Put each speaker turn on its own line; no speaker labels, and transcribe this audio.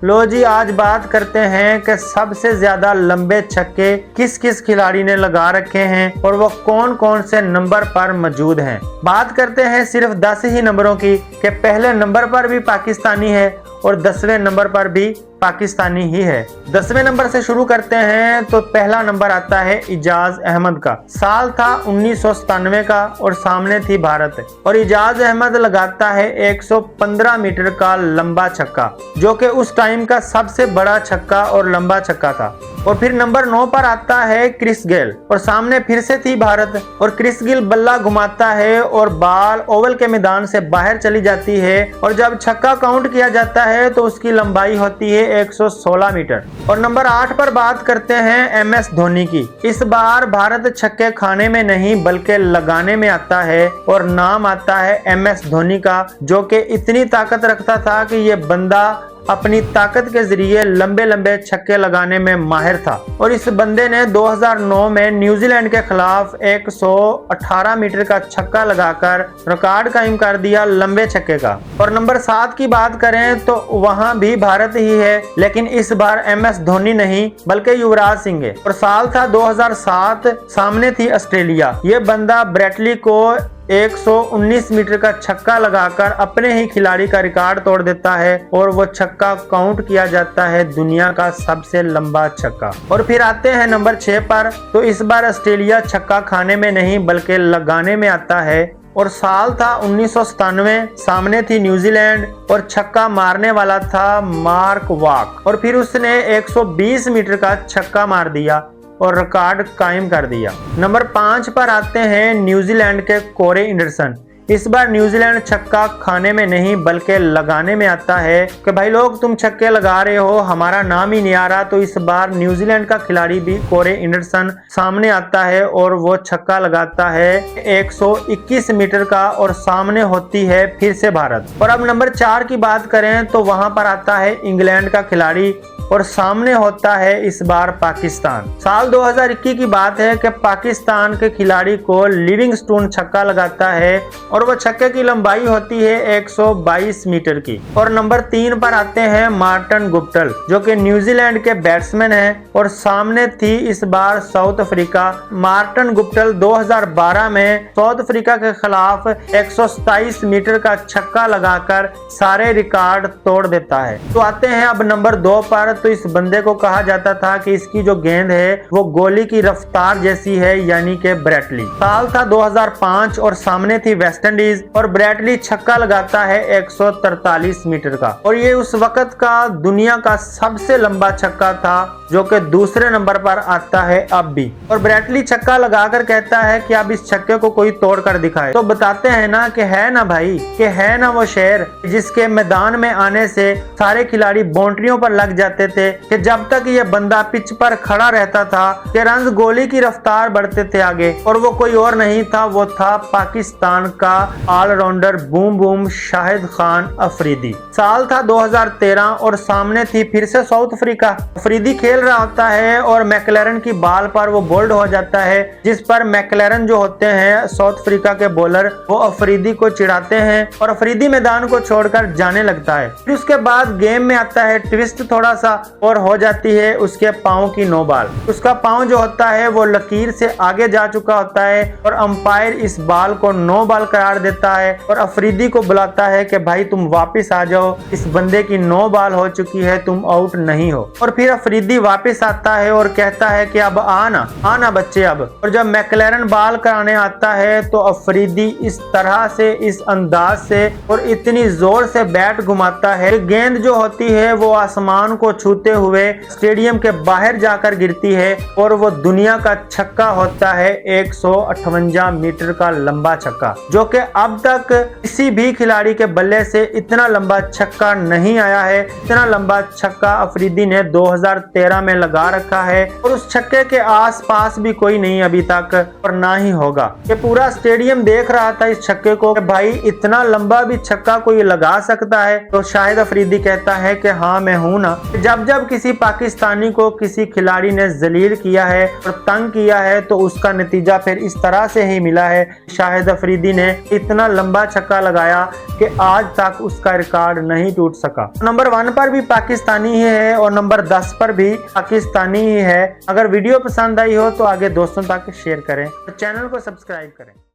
लो जी, आज बात करते हैं कि सबसे ज्यादा लंबे छक्के किस किस खिलाड़ी ने लगा रखे हैं और वो कौन कौन से नंबर पर मौजूद हैं। बात करते हैं सिर्फ 10 ही नंबरों की कि पहले नंबर पर भी पाकिस्तानी है और 10वें नंबर पर भी पाकिस्तानी ही है। 10वें नंबर से शुरू करते हैं तो पहला नंबर आता है इजाज अहमद का। साल था 1997 का और सामने थी भारत और इजाज अहमद लगाता है 115 मीटर का लंबा छक्का, जो कि उस टाइम का सबसे बड़ा छक्का और लंबा छक्का था। और फिर नंबर 9 पर आता है क्रिस गेल और सामने फिर से थी भारत और क्रिस गेल बल्ला घुमाता है और बाल ओवल के मैदान से बाहर चली जाती है और जब छक्का काउंट किया जाता है तो उसकी लंबाई होती है 116 मीटर। और नंबर 8 पर बात करते हैं MS धोनी की। इस बार भारत छक्के खाने में नहीं बल्कि लगाने में आता है और नाम आता है MS धोनी का, जो कि इतनी ताकत रखता था कि ये बंदा अपनी ताकत के जरिए लंबे लंबे छक्के लगाने में माहिर था। और इस बंदे ने 2009 में न्यूजीलैंड के खिलाफ 118 मीटर का छक्का लगाकर रिकॉर्ड कायम कर दिया लंबे छक्के का। और नंबर 7 की बात करें तो वहां भी भारत ही है, लेकिन इस बार MS धोनी नहीं बल्कि युवराज सिंह है और साल था 2007, सामने थी ऑस्ट्रेलिया। ये बंदा ब्रेटली को 119 मीटर का छक्का लगाकर अपने ही खिलाड़ी का रिकॉर्ड तोड़ देता है और वो छक्का काउंट किया जाता है दुनिया का सबसे लंबा छक्का। और फिर आते हैं नंबर 6 पर, तो इस बार ऑस्ट्रेलिया छक्का खाने में नहीं बल्कि लगाने में आता है और साल था 1997, सामने थी न्यूजीलैंड और छक्का मारने वाला था मार्क वॉक और फिर उसने 120 मीटर का छक्का मार दिया और रिकॉर्ड कायम कर दिया। नंबर 5 पर आते हैं न्यूजीलैंड के कोरे एंडरसन। इस बार न्यूजीलैंड छक्का खाने में नहीं बल्कि लगाने में आता है कि भाई लोग तुम छक्के लगा रहे हो, हमारा नाम ही नहीं आ रहा। तो इस बार न्यूजीलैंड का खिलाड़ी भी कोरे एंडरसन सामने आता है और वो छक्का लगाता है 121 मीटर का और सामने होती है फिर से भारत। और अब नंबर 4 की बात करें तो वहां पर आता है इंग्लैंड का खिलाड़ी और सामने होता है इस बार पाकिस्तान। साल 2021 की बात है कि पाकिस्तान के खिलाड़ी को लिविंगस्टोन छक्का लगाता है और वह छक्के की लंबाई होती है 122 मीटर की। और नंबर 3 पर आते हैं मार्टिन गुप्टिल, जो कि न्यूजीलैंड के बैट्समैन हैं और सामने थी इस बार साउथ अफ्रीका। मार्टिन गुप्टिल 2012 में साउथ अफ्रीका के खिलाफ 127 मीटर का छक्का लगाकर सारे रिकॉर्ड तोड़ देता है। तो आते हैं अब नंबर 2 पर, तो इस बंदे को कहा जाता था कि इसकी जो गेंद है वो गोली की रफ्तार जैसी है, यानी कि ब्रेटली। साल था 2005 और सामने थी वेस्ट इंडीज और ब्रेटली छक्का लगाता है 143 मीटर का और ये उस वक्त का दुनिया का सबसे लंबा छक्का था, जो कि दूसरे नंबर पर आता है अब भी। और ब्रेटली छक्का लगाकर कहता है कि अब इस छक्के को कोई तोड़ कर दिखाए। तो बताते हैं ना कि है ना भाई, कि है ना वो शेर जिसके मैदान में आने से सारे खिलाड़ी बाउंड्रियों पर लग जाते थे कि जब तक ये बंदा पिच पर खड़ा रहता था कि रन्स गोली की रफ्तार बढ़ते थे आगे। और वो कोई और नहीं था, वो था पाकिस्तान का allrounder boom boom Shahid Khan Afridi. साल था 2013 और सामने थी फिर से साउथ अफ्रीका। अफरीदी खेल रहा होता है और मैकलैरन की बॉल पर वो बोल्ड हो जाता है, जिस पर मैकलैरन जो होते हैं साउथ अफ्रीका के बॉलर, वो अफरीदी को चिढ़ाते हैं और अफरीदी मैदान को छोड़कर जाने लगता है। फिर उसके बाद गेम में आता है ट्विस्ट थोड़ा सा और हो जाती है उसके पांव की नो बॉल। उसका पांव जो होता है वो लकीर से आगे जा चुका होता है और अंपायर इस बॉल को नो बॉल करार देता है और अफरीदी को बुलाता है कि भाई तुम वापस आ जाओ, इस बंदे की नो बॉल हो चुकी है, तुम आउट नहीं हो। और फिर अफरीदी वापस आता है और कहता है कि अब आना बच्चे अब। और जब मैकलैरन बॉल कराने आता है तो अफरीदी इस तरह से, इस अंदाज से और इतनी जोर से बैट घुमाता है कि गेंद जो होती है वो आसमान को छूते हुए स्टेडियम के बाहर जाकर गिरती है और वो दुनिया का छक्का होता है 158 मीटर का लंबा छक्का, जो कि अब तक किसी भी खिलाड़ी के बल्ले से इतना लंबा छक्का नहीं आया है। इतना लंबा छक्का अफरीदी ने 2013 में लगा रखा है और उस छक्के के आसपास भी कोई नहीं अभी तक और ना ही होगा। ये पूरा स्टेडियम देख रहा था इस छक्के को कि भाई इतना लंबा भी छक्का कोई लगा सकता है। तो शाहिद अफरीदी कहता है कि हाँ मैं हूं ना। जब जब जब किसी पाकिस्तानी को किसी खिलाड़ी ने जलील किया है और तंग किया है तो उसका नतीजा फिर इस तरह से ही मिला है। शाहिद अफरीदी ने इतना लंबा छक्का लगाया कि आज तक उसका रिकॉर्ड नहीं टूट सका। नंबर 1 पर भी पाकिस्तानी ही है और नंबर 10 पर भी पाकिस्तानी ही है। अगर वीडियो पसंद आई हो तो आगे दोस्तों तक शेयर करें और चैनल को सब्सक्राइब करें।